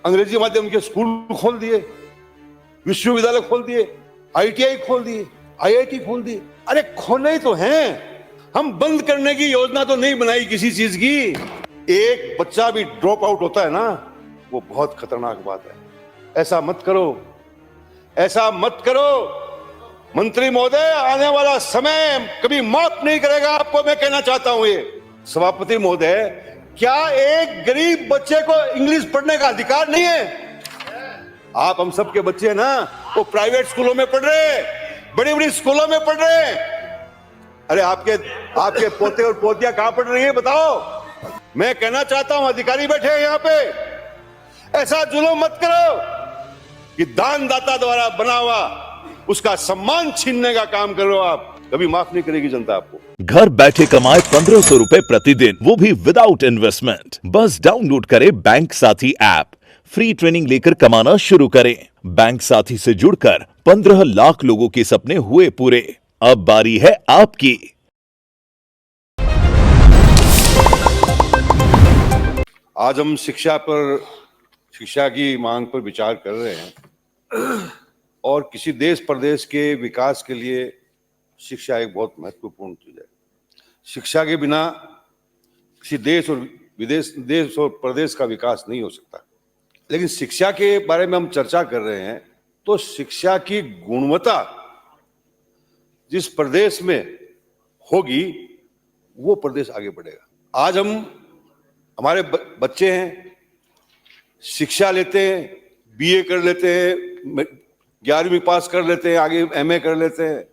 अंग्रेजी माध्यम के स्कूल खोल दिए, विश्वविद्यालय खोल दिए, ITI खोल दिए, IIT खोल दिए। अरे खोले ही तो हैं, हम बंद करने की योजना तो नहीं बनाई किसी चीज की। एक बच्चा भी ड्रॉप आउट होता है ना, वो बहुत खतरनाक बात है। ऐसा मत करो, ऐसा मत करो मंत्री महोदय। आने वाला समय कभी माफ नहीं करेगा आपको, मैं कहना चाहता हूं। ये सभापति महोदय, क्या एक गरीब बच्चे को इंग्लिश पढ़ने का अधिकार नहीं है? आप हम सब के बच्चे ना, वो प्राइवेट स्कूलों में पढ़ रहे, बड़ी बड़ी स्कूलों में पढ़ रहे। अरे आपके पोते और पोतियां कहां पढ़ रही हैं बताओ? मैं कहना चाहता हूं, अधिकारी बैठे हैं यहां पे, ऐसा जुल्म मत करो कि दानदाता द्वारा बना हुआ उसका सम्मान छीनने का काम करो आप। कभी माफ नहीं करेगी जनता आपको। घर बैठे कमाए 1500 रुपए प्रतिदिन, वो भी विदाउट इन्वेस्टमेंट। बस डाउनलोड करें बैंक साथी ऐप, फ्री ट्रेनिंग लेकर कमाना शुरू करें। बैंक साथी से जुड़कर 15 लाख लोगों के सपने हुए पूरे। अब बारी है आपकी। आज हम शिक्षा की मांग पर विचार कर रहे हैं, और किसी देश प्रदेश के विकास के लिए शिक्षा एक बहुत महत्वपूर्ण चीज है। शिक्षा के बिना किसी देश और प्रदेश का विकास नहीं हो सकता। लेकिन शिक्षा के बारे में हम चर्चा कर रहे हैं, तो शिक्षा की गुणवत्ता जिस प्रदेश में होगी वो प्रदेश आगे बढ़ेगा। आज हमारे बच्चे हैं, शिक्षा लेते हैं, BA कर लेते हैं, 11वीं पास कर लेते हैं, आगे MA कर लेते हैं,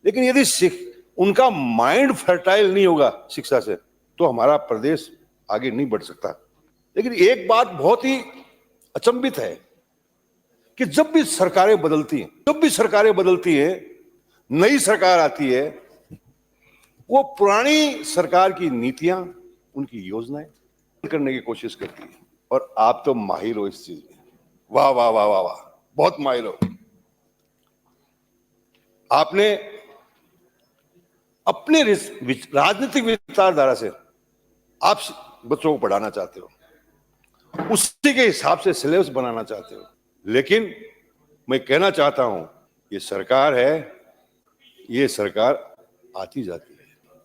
लेकिन यदि उनका माइंड फर्टाइल नहीं होगा शिक्षा से, तो हमारा प्रदेश आगे नहीं बढ़ सकता। लेकिन एक बात बहुत ही अचंभित है कि जब भी सरकारें बदलती हैं, नई सरकार आती है, वो पुरानी सरकार की नीतियां, उनकी योजनाएं करने की कोशिश करती है। और आप तो माहिर हो इस चीज में, वाह वाह वाह वाह वाह, बहुत माहिर हो। आपने अपने राजनीतिक विचारधारा से आप बच्चों को पढ़ाना चाहते हो, उसी के हिसाब से सिलेबस बनाना चाहते हो। लेकिन मैं कहना चाहता हूं, ये सरकार है, ये सरकार आती जाती है।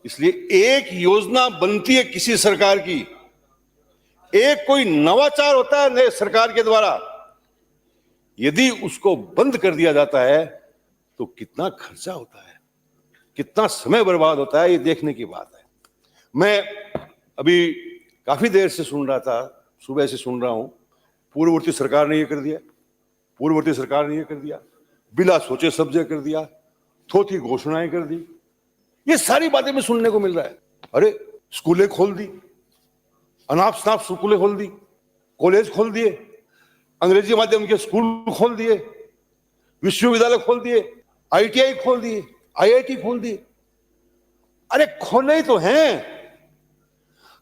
इसलिए एक योजना बनती है किसी सरकार की, एक कोई नवाचार होता है नए सरकार के द्वारा, यदि उसको बंद कर दिया जाता है तो कितना खर्चा होता है, कितना समय बर्बाद होता है, ये देखने की बात है। मैं अभी काफी देर से सुन रहा था, सुबह से सुन रहा हूं, पूर्ववर्ती सरकार ने ये कर दिया, पूर्ववर्ती सरकार ने ये कर दिया, बिना सोचे समझे कर दिया, थोथी घोषणाएं कर दी। ये सारी बातें में सुनने को मिल रहा है। अरे स्कूलें खोल दी, अनाप शनाप स्कूलें खोल दी, कॉलेज खोल दिए, अंग्रेजी माध्यम के स्कूल खोल दिए, विश्वविद्यालय खोल दिए, ITI खोल दिए, IIT खोल दिए। अरे खोले ही तो हैं,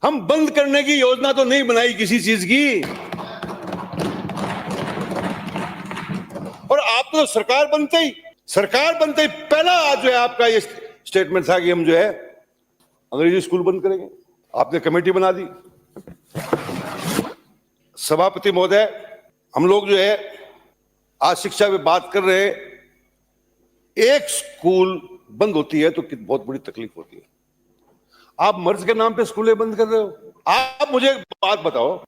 हम बंद करने की योजना तो नहीं बनाई किसी चीज की। और आप तो सरकार बनते ही पहला जो है आपका ये स्टेटमेंट था कि हम जो है अंग्रेजी स्कूल बंद करेंगे। आपने कमेटी बना दी। सभापति महोदय, हम लोग जो है आज शिक्षा में बात कर रहे हैं, एक स्कूल बंद होती है तो बहुत बड़ी तकलीफ होती है। आप मर्ज के नाम पे स्कूलें बंद कर रहे हो। आप मुझे बात बताओ,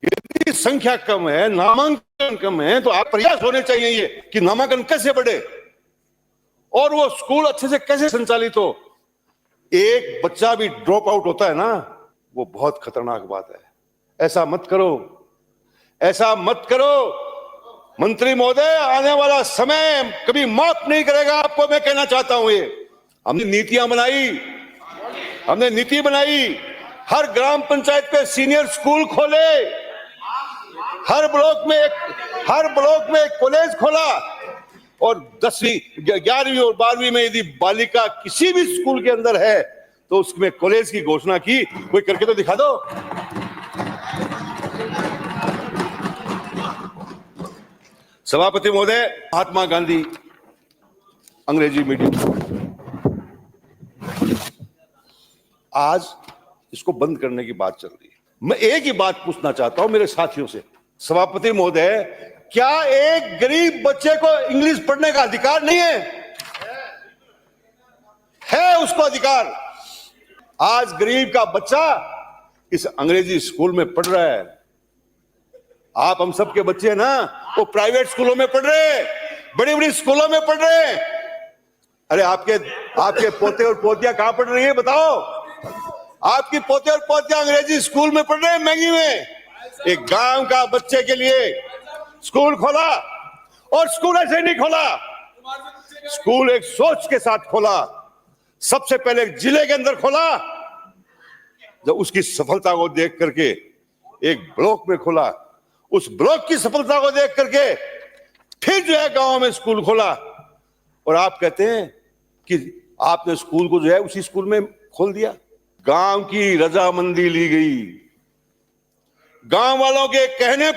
यदि संख्या कम है, नामांकन कम है, तो आप प्रयास होने चाहिए ये कि नामांकन कैसे बढ़े और वो स्कूल अच्छे से कैसे संचालित हो। एक बच्चा भी ड्रॉप आउट होता है ना, वो बहुत खतरनाक बात है। ऐसा मत करो, ऐसा मत करो मंत्री महोदय। आने वाला समय कभी माफ नहीं करेगा आपको, मैं कहना चाहता हूं। ये हमने नीति बनाई, हर ग्राम पंचायत पे सीनियर स्कूल खोले, हर ब्लॉक में एक कॉलेज खोला, और 10वीं 11वीं और 12वीं में यदि बालिका किसी भी स्कूल के अंदर है तो उसमें कॉलेज की घोषणा की। कोई करके तो दिखा दो। सभापति महोदय, महात्मा गांधी अंग्रेजी मीडियम, आज इसको बंद करने की बात चल रही है। मैं एक ही बात पूछना चाहता हूं मेरे साथियों से, सभापति महोदय, क्या एक गरीब बच्चे को इंग्लिश पढ़ने का अधिकार नहीं है? है उसको अधिकार। आज गरीब का बच्चा इस अंग्रेजी स्कूल में पढ़ रहा है। आप हम सब के बच्चे ना, वो प्राइवेट स्कूलों में पढ़ रहे हैं, बड़ी बड़ी स्कूलों में पढ़ रहे हैं। अरे आपके पोते और पोतियां कहां पढ़ रही है बताओ? आपकी पोते और पोतियां अंग्रेजी स्कूल में पढ़ रहे हैं, महंगी में। एक गांव का बच्चे के लिए स्कूल खोला, और स्कूल ऐसे नहीं खोला, स्कूल एक सोच के साथ खोला। सबसे पहले एक जिले के अंदर खोला, जब उसकी सफलता को देख करके एक ब्लॉक में खोला, उस ब्लॉक की सफलता को देख करके फिर जो है गांव में स्कूल खोला। और आप कहते हैं कि आपने स्कूल को जो है उसी स्कूल में खोल दिया। गांव की रजामंदी ली गई, गांव वालों के कहने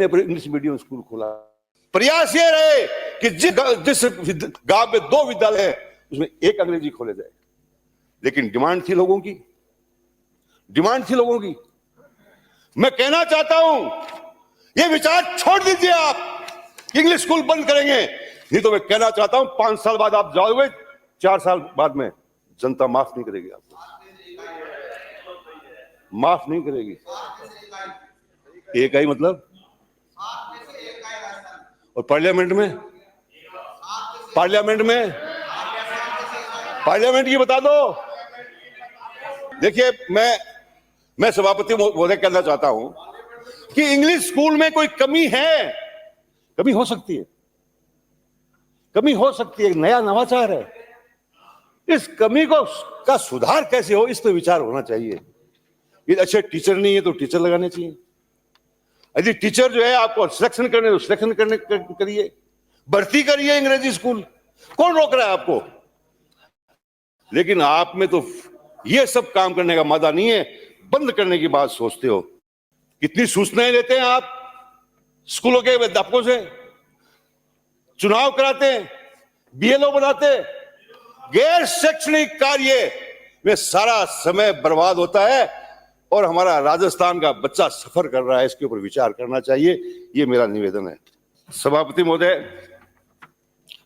पर इंग्लिश मीडियम स्कूल खोला। प्रयास ये रहे कि जिस गांव में 2 विद्यालय है उसमें एक अंग्रेजी खोले जाए, लेकिन डिमांड थी लोगों की। मैं कहना चाहता हूं, ये विचार छोड़ दीजिए आप, इंग्लिश स्कूल बंद करेंगे। नहीं तो मैं कहना चाहता हूं 5 साल बाद आप जाओगे, 4 साल बाद में जनता माफ नहीं करेगी आपको, माफ नहीं करेगी। एक ही मतलब, और पार्लियामेंट की बता दो। देखिए, मैं सभापति महोदय कहना चाहता हूं कि इंग्लिश स्कूल में कोई कमी है, कमी हो सकती है, नया नवाचार है। इस कमी का सुधार कैसे हो, इस पर विचार होना चाहिए। ये अच्छे टीचर नहीं है तो टीचर लगाने चाहिए। यदि टीचर जो है आपको सिलेक्शन करने तो सिलेक्शन करिए, भर्ती करिए अंग्रेजी स्कूल, कौन रोक रहा है आपको? लेकिन आप में तो ये सब काम करने का मादा नहीं है, बंद करने की बात सोचते हो। कितनी सूचनाएं लेते हैं आप स्कूलों के अध्यापकों से, चुनाव कराते हैं, बीएलओ बनाते हैं, गैर शैक्षणिक कार्य में सारा समय बर्बाद होता है और हमारा राजस्थान का बच्चा सफर कर रहा है। इसके ऊपर विचार करना चाहिए, ये मेरा निवेदन है। सभापति महोदय,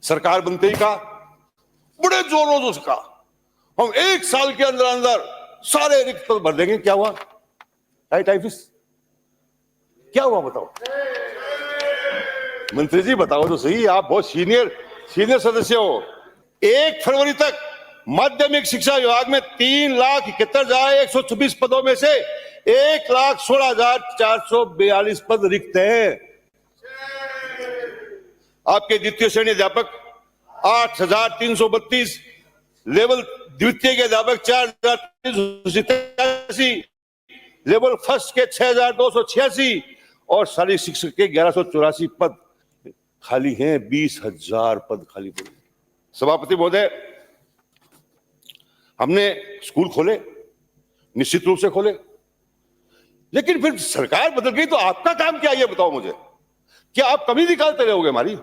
सरकार बनते ही कहा, बड़े जोरों से कहा, हम 1 साल के अंदर अंदर सारे रिक्त पद भर देंगे। क्या हुआ? टाइफिस क्या हुआ बताओ? मंत्री जी बताओ तो सही, आप बहुत सीनियर सदस्य हो। 1 फरवरी तक माध्यमिक शिक्षा विभाग में 3,71,126 पदों में से 1,16,442 पद रिक्त हैं। आपके द्वितीय श्रेणी अध्यापक 8,332, लेवल द्वितीय के अध्यापक 4,387, लेवल फर्स्ट के 6,286 और शारीरिक शिक्षक के 1,184 पद खाली हैं। 20,000 पद खाली पड़े। सभापति महोदय, हमने स्कूल खोले, निश्चित रूप से खोले, लेकिन फिर सरकार बदल गई तो आपका काम क्या है ये बताओ मुझे? क्या आप कमी निकालते रहोगे हमारी?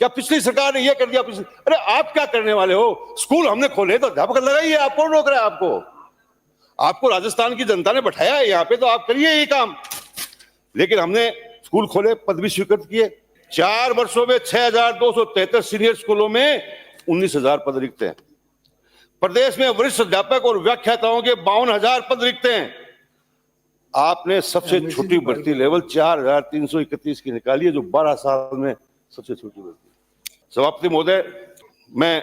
क्या पिछली सरकार ने ये कर दिया? अरे आप क्या करने वाले हो? स्कूल हमने खोले तो अध्यापक लगाइए, आप कौन रोक रहा है आपको? आपको राजस्थान की जनता ने बैठाया है यहाँ पे, तो आप करिए ये काम। लेकिन हमने स्कूल खोले, पद भी स्वीकृत किए। 4 वर्षों में 6,273 सीनियर स्कूलों में 19,000 पद रिक्त हैं। प्रदेश में वरिष्ठ अध्यापक और व्याख्याताओं के 52,000 पद रिक्त हैं। आपने सबसे छोटी भर्ती लेवल 4,331 की निकाली है, जो 12 साल में सबसे छोटी भर्ती। सभापति महोदय, मैं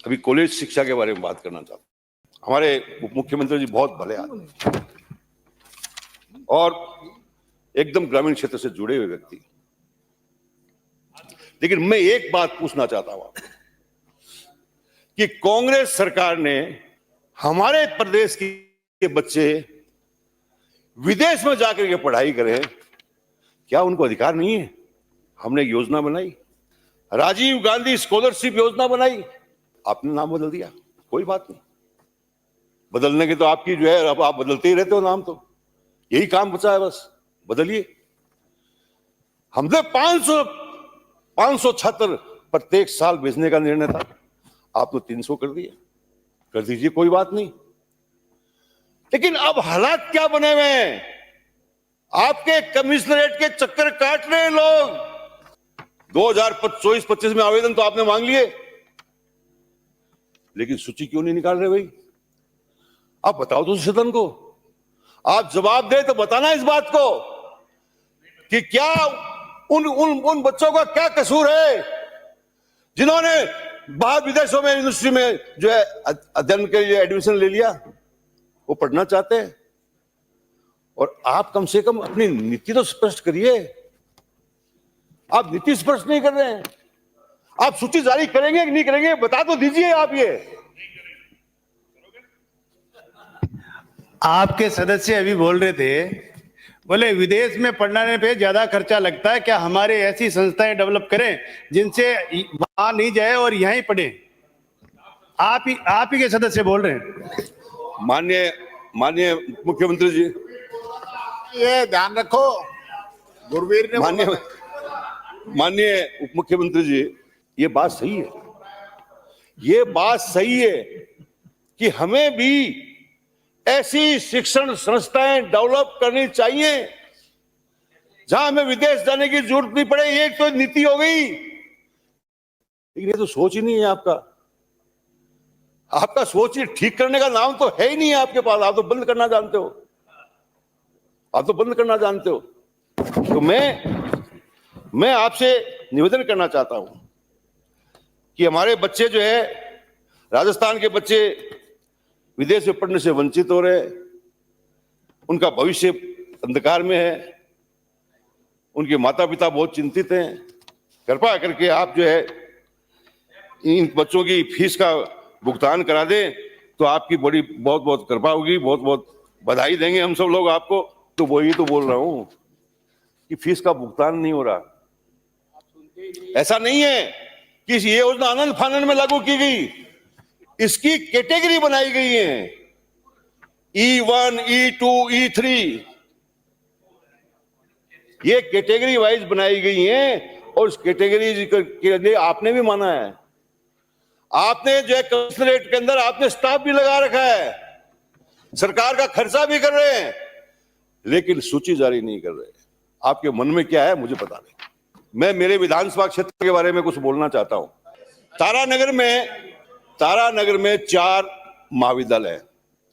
अभी कॉलेज शिक्षा के बारे में बात करना चाहता हूं। हमारे उप मुख्यमंत्री जी बहुत भले आदमी और एकदम ग्रामीण क्षेत्र से जुड़े हुए व्यक्ति, लेकिन मैं एक बात पूछना चाहता हूं आपको कि कांग्रेस सरकार ने हमारे प्रदेश के बच्चे विदेश में जाकर के पढ़ाई करें, क्या उनको अधिकार नहीं है? हमने एक योजना बनाई, राजीव गांधी स्कॉलरशिप योजना बनाई, आपने नाम बदल दिया, कोई बात नहीं, बदलने के तो आपकी जो है, अब आप बदलते ही रहते हो नाम, तो यही काम बचा है, बस बदलिए। हमने 500 छात्र प्रत्येक साल भेजने का निर्णय था, आप तो 300 कर दिए, कर दीजिए, कोई बात नहीं। लेकिन अब हालात क्या बने हुए हैं, आपके कमिश्नरेट के चक्कर काट रहे हैं लोग। 2024-25 में आवेदन तो आपने मांग लिए, लेकिन सूची क्यों नहीं निकाल रहे भाई? आप बताओ तो सदन को, आप जवाब दे तो बताना इस बात को कि क्या उन बच्चों का क्या कसूर है जिन्होंने बाहर विदेशों में यूनिवर्सिटी में जो है अध्ययन के लिए एडमिशन ले लिया, वो पढ़ना चाहते हैं। और आप कम से कम अपनी नीति तो स्पष्ट करिए। आप नीति स्पष्ट नहीं कर रहे हैं। आप सूची जारी करेंगे कि नहीं करेंगे, बता तो दीजिए आप। ये आपके सदस्य अभी बोल रहे थे, बोले विदेश में पढ़ने पे ज्यादा खर्चा लगता है, क्या हमारे ऐसी संस्थाएं डेवलप करें जिनसे वहां नहीं जाए और यहीं पढ़े। आप ही के सदस्य बोल रहे हैं। माननीय मुख्यमंत्री जी, ये ध्यान रखो, गुरवीर ने माननीय उप मुख्यमंत्री जी, ये बात सही है, ये बात सही है कि हमें भी ऐसी शिक्षण संस्थाएं डेवलप करनी चाहिए जहां हमें विदेश जाने की जरूरत नहीं पड़े। ये तो नीति हो गई, लेकिन ये तो सोच ही नहीं है आपका। आपका सोच ही ठीक करने का नाम तो है ही नहीं है आपके पास। आप तो बंद करना जानते हो, आप तो बंद करना जानते हो। तो मैं आपसे निवेदन करना चाहता हूं कि हमारे बच्चे जो है, राजस्थान के बच्चे विदेश में पढ़ने से वंचित हो रहे हैं, उनका भविष्य अंधकार में है, उनके माता पिता बहुत चिंतित हैं। कृपया करके आप जो है इन बच्चों की फीस का भुगतान करा दें तो आपकी बड़ी बहुत बहुत कृपा होगी, बहुत बहुत बधाई देंगे हम सब लोग आपको। तो वही तो बोल रहा हूं कि फीस का भुगतान नहीं हो रहा। ऐसा नहीं है कि ये योजना आनंद फानंद में लागू की गई, इसकी कैटेगरी बनाई गई है, E1, E2, E3, ये कैटेगरी वाइज बनाई गई है। और उस कैटेगरी के लिए आपने भी माना है, आपने जो है कमिश्नरेट के अंदर आपने स्टाफ भी लगा रखा है, सरकार का खर्चा भी कर रहे हैं, लेकिन सूची जारी नहीं कर रहे। आपके मन में क्या है मुझे पता नहीं। मैं मेरे विधानसभा क्षेत्र के बारे में कुछ बोलना चाहता हूं। तारानगर में 4 महाविद्यालय है,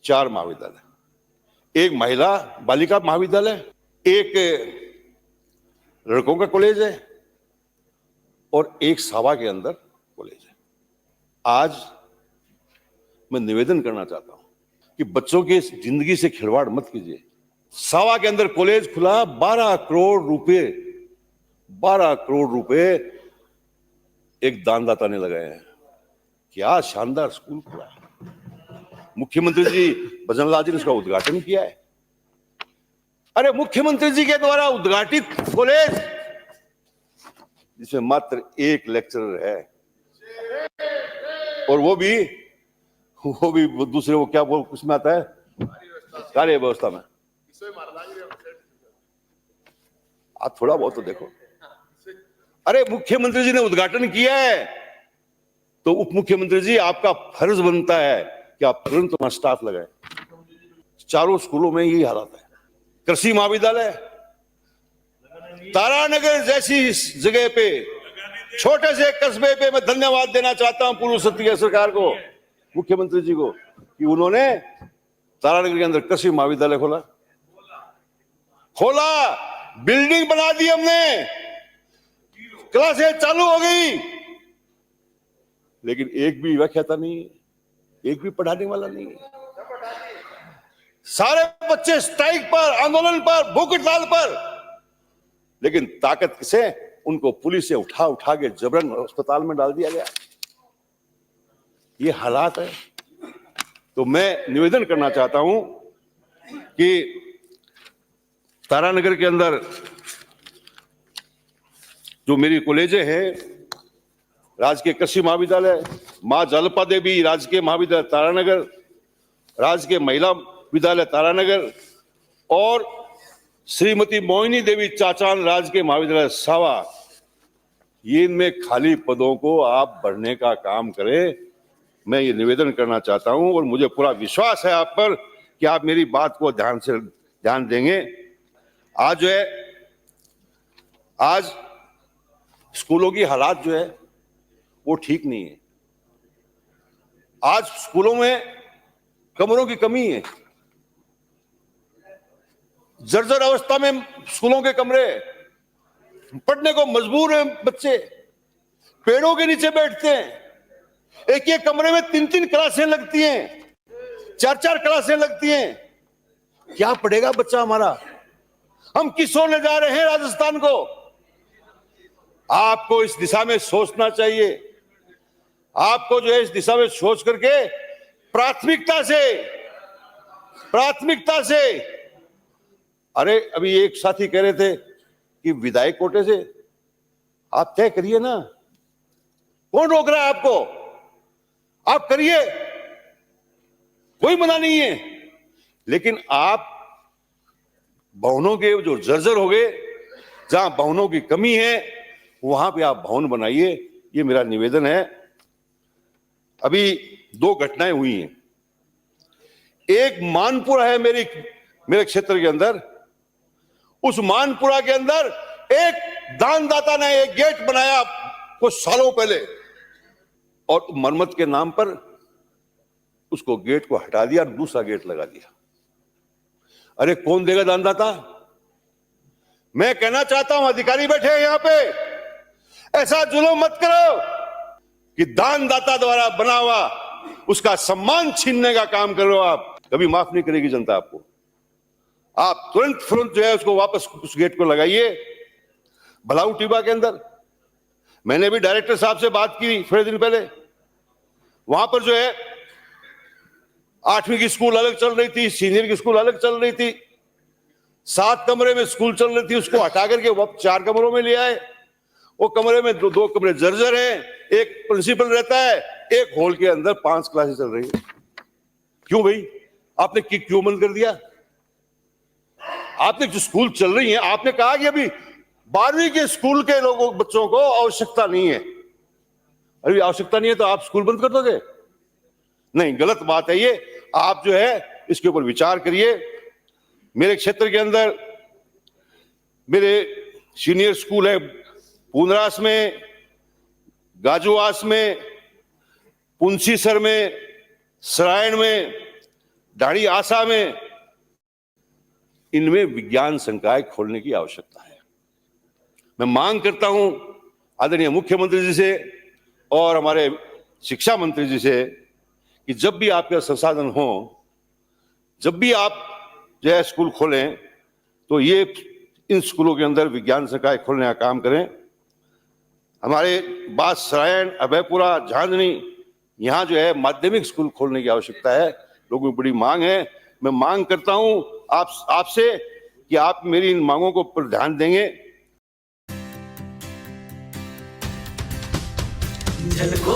4 महाविद्यालय। एक महिला बालिका महाविद्यालय, एक लड़कों का कॉलेज है और एक सावा के अंदर कॉलेज है। आज मैं निवेदन करना चाहता हूं कि बच्चों की जिंदगी से खिलवाड़ मत कीजिए। सावा के अंदर कॉलेज खुला, 12 करोड़ रुपए एक दानदाता ने लगाए हैं। क्या शानदार स्कूल खुला है। मुख्यमंत्री जी भजनलाल जी ने उसका उद्घाटन किया है। अरे मुख्यमंत्री जी के द्वारा उद्घाटित कॉलेज जिसमें मात्र 1 लेक्चरर है, और वो भी दूसरे वो क्या बोल उसमें आता है, कार्य व्यवस्था में। आप थोड़ा बहुत तो देखो। अरे मुख्यमंत्री जी ने उद्घाटन किया है तो उप मुख्यमंत्री जी आपका फर्ज बनता है कि आप तुरंत वहां स्टाफ लगाएं। चारों स्कूलों में यही हालत है। कृषि महाविद्यालय तारानगर जैसी जगह पे, छोटे से कस्बे पे मैं धन्यवाद देना चाहता हूं पूर्व सत्ता सरकार को, मुख्यमंत्री जी को, कि उन्होंने तारानगर के अंदर कृषि महाविद्यालय खोला, बिल्डिंग बना दी हमने, क्लासें चालू हो गई, लेकिन एक भी व्याख्याता नहीं है, एक भी पढ़ाने वाला नहीं है। सारे बच्चे स्ट्राइक पर, आंदोलन पर, भूख हड़ताल पर, लेकिन ताकत से उनको पुलिस से उठा के जबरन अस्पताल में डाल दिया गया। ये हालात है। तो मैं निवेदन करना चाहता हूं कि तारानगर के अंदर जो मेरी कॉलेजें हैं, राजकीय कृषि महाविद्यालय, मां जलपा देवी राजकीय महाविद्यालय तारानगर, राजकीय महिला विद्यालय तारानगर और श्रीमती मोहिनी देवी चाचान राजकीय महाविद्यालय सावा, ये इनमें खाली पदों को आप भरने का काम करें। मैं ये निवेदन करना चाहता हूं और मुझे पूरा विश्वास है आप पर कि आप मेरी बात को ध्यान देंगे। आज जो है, आज स्कूलों की हालात जो है वो ठीक नहीं है। आज स्कूलों में कमरों की कमी है, जर्जर अवस्था में स्कूलों के कमरे, पढ़ने को मजबूर हैं बच्चे, पेड़ों के नीचे बैठते हैं। एक एक कमरे में 3-3 क्लासें लगती हैं, 4-4 क्लासें लगती हैं। क्या पढ़ेगा बच्चा हमारा? हम किस ओर ले जा रहे हैं राजस्थान को? आपको इस दिशा में सोचना चाहिए। आपको जो है इस दिशा में सोच करके प्राथमिकता से, अरे अभी एक साथी कह रहे थे कि विधायक कोटे से आप तय करिए ना, कौन रोक रहा है आपको? आप करिए, कोई मना नहीं है। लेकिन आप भवनों के जो जर्जर हो गए, जहां भवनों की कमी है, वहां पे आप भवन बनाइए, ये मेरा निवेदन है। अभी 2 घटनाएं हुई हैं। एक मानपुरा है मेरे क्षेत्र के अंदर। उस मानपुरा के अंदर एक दानदाता ने एक गेट बनाया कुछ सालों पहले, और मरम्मत के नाम पर उसको गेट को हटा दिया और दूसरा गेट लगा दिया। अरे कौन देगा दानदाता? मैं कहना चाहता हूं, अधिकारी बैठे हैं यहां पे, ऐसा जुल्म मत करो कि दानदाता द्वारा बना हुआ उसका सम्मान छीनने का काम करो। आप कभी माफ नहीं करेगी जनता आपको। आप तुरंत जो है उसको वापस उस गेट को लगाइए। भलाऊ टीबा के अंदर मैंने भी डायरेक्टर साहब से बात की थोड़े दिन पहले। वहां पर जो है 8वीं की स्कूल अलग चल रही थी, सीनियर की स्कूल अलग चल रही थी। 7 कमरे में स्कूल चल रही थी, उसको हटा करके 4 कमरों में ले आए। वो कमरे में 2 कमरे जर्जर हैं, एक प्रिंसिपल रहता है, एक हॉल के अंदर 5 क्लासेस चल रही है। क्यों भाई? आपने क्यों बंद कर दिया? आपने जो स्कूल चल रही है, आपने कहा कि अभी 12वीं के स्कूल के बच्चों को आवश्यकता नहीं है। अभी आवश्यकता नहीं है तो आप स्कूल बंद कर दोगे? नहीं, गलत बात है ये। आप जो है इसके ऊपर विचार करिए। मेरे क्षेत्र के अंदर मेरे सीनियर स्कूल है पूनरास में, गाजुआस में, पुंसीसर में, सरायण में, ढाड़ी आसा में। इनमें विज्ञान संकाय खोलने की आवश्यकता है। मैं मांग करता हूं आदरणीय मुख्यमंत्री जी से और हमारे शिक्षा मंत्री जी से कि जब भी आपके संसाधन हो, जब भी आप जो है स्कूल खोलें, तो ये इन स्कूलों के अंदर विज्ञान संकाय खोलने का काम करें। हमारे बात सरायण, अभयपुरा, झांझनी, यहाँ जो है माध्यमिक स्कूल खोलने की आवश्यकता है। लोगों की बड़ी मांग है। मैं मांग करता हूं आपसे कि आप मेरी इन मांगों को पर ध्यान देंगे। झलको